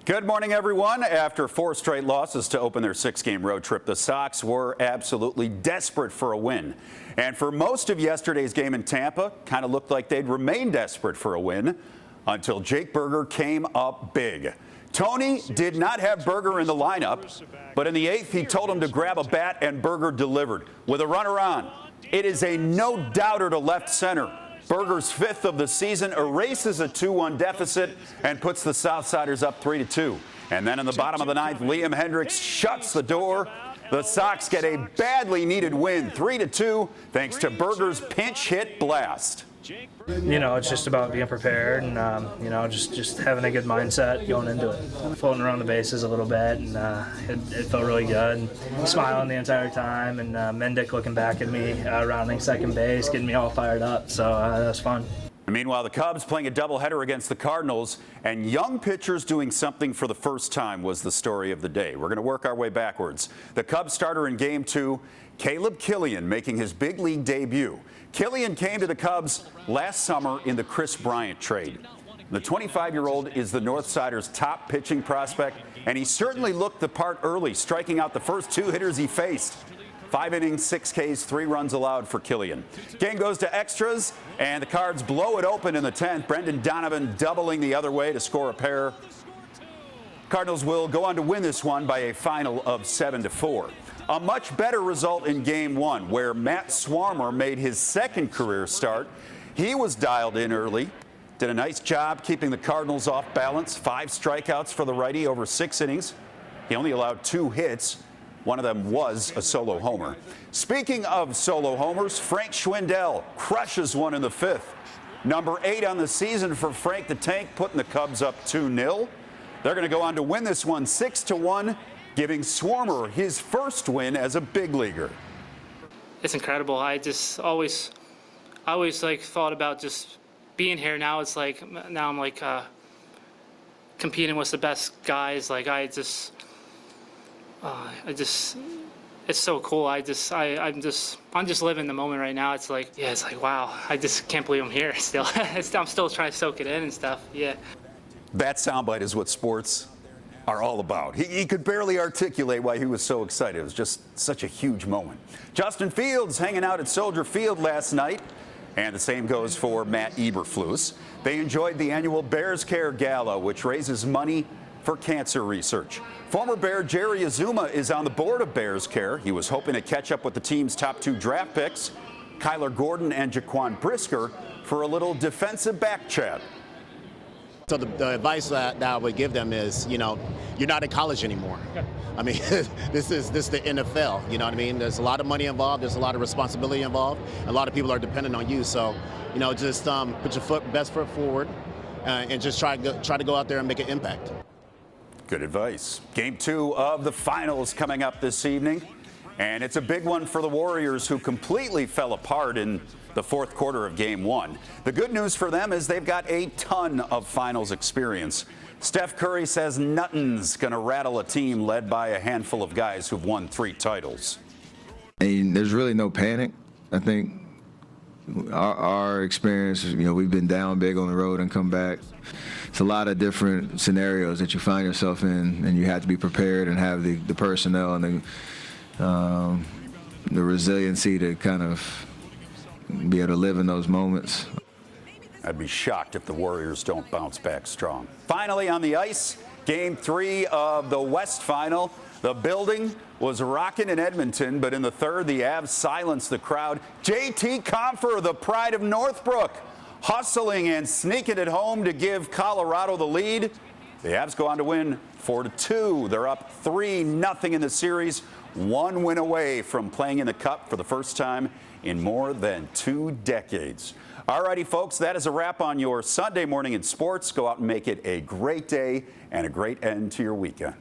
Good morning, everyone. After 4 straight losses to open their 6-game road trip, the Sox were absolutely desperate for a win. And for most of yesterday's game in Tampa, kind of looked like they'd remain desperate for a win until Jake Burger came up big. Tony did not have Burger in the lineup, but in the 8th, he told him to grab a bat, and Burger delivered. With a runner on, it is a no-doubter to left center. Burger's 5th of the season erases a 2-1 deficit and puts the Southsiders up 3-2. And then in the bottom of the 9th, Liam Hendriks shuts the door. The Sox get a badly needed win, 3-2, thanks to Burger's pinch hit blast. You know, it's just about being prepared and, you know, just having a good mindset going into it. Floating around the bases a little bit, and it felt really good. And smiling the entire time, and Mendick looking back at me, rounding second base, getting me all fired up. So that was fun. Meanwhile, the Cubs playing a doubleheader against the Cardinals, and young pitchers doing something for the first time was the story of the day. We're going to work our way backwards. The Cubs starter in Game 2, Caleb Killian, making his big league debut. Killian came to the Cubs last summer in the Chris Bryant trade. The 25-year-old is the Northsiders' top pitching prospect, and he certainly looked the part early, striking out the first 2 hitters he faced. 5 innings, 6 Ks, 3 runs allowed for Killian. Game goes to extras, and the Cards blow it open in the 10th. Brendan Donovan doubling the other way to score a pair. Cardinals will go on to win this one by a final of 7-4. A much better result in Game 1, where Matt Swarmer made his 2nd career start. He was dialed in early, did a nice job keeping the Cardinals off balance. 5 strikeouts for the righty over 6 innings. He only allowed 2 hits. One of them was a solo homer. Speaking of solo homers, Frank Schwindel crushes one in the 5th. Number 8 on the season for Frank the Tank, putting the Cubs up 2-0. They're going to go on to win this one 6-1, giving Swarmer his first win as a big leaguer. It's incredible. I always like thought about just being here. Now it's like, now I'm like competing with the best guys. Like it's so cool. I'm just living the moment right now. It's like, yeah, it's like, wow, I just can't believe I'm here still. I'm still trying to soak it in and stuff. Yeah. That soundbite is what sports are all about. He could barely articulate why he was so excited. It was just such a huge moment. Justin Fields hanging out at Soldier Field last night, and the same goes for Matt Eberflus. They enjoyed the annual Bears Care Gala, which raises money for cancer research. Former Bear Jerry Azuma is on the board of Bears Care. He was hoping to catch up with the team's top 2 draft picks, Kyler Gordon and Jaquan Brisker, for a little defensive back chat. So the advice that I would give them is, you know, you're not in college anymore. I mean, this is the NFL, you know what I mean? There's a lot of money involved, there's a lot of responsibility involved, a lot of people are dependent on you. So, you know, just put your best foot forward and just try to go out there and make an impact. Good advice. Game 2 of the finals coming up this evening. And it's a big one for the Warriors, who completely fell apart in the 4th quarter of Game 1. The good news for them is they've got a ton of finals experience. Steph Curry says nothing's going to rattle a team led by a handful of guys who've won 3 titles. And there's really no panic. I think our experience, you know, we've been down big on the road and come back. It's a lot of different scenarios that you find yourself in, and you have to be prepared and have the personnel and the resiliency to kind of be able to live in those moments. I'd be shocked if the Warriors don't bounce back strong. Finally on the ice, Game 3 of the West Final. The building was rocking in Edmonton, but in the 3rd, the Avs silenced the crowd. JT Compher, the pride of Northbrook, hustling and sneaking it home to give Colorado the lead. The Avs go on to win 4-2. They're up 3-0 in the series, 1 win away from playing in the Cup for the first time in more than 2 decades. All righty, folks, that is a wrap on your Sunday morning in sports. Go out and make it a great day and a great end to your weekend.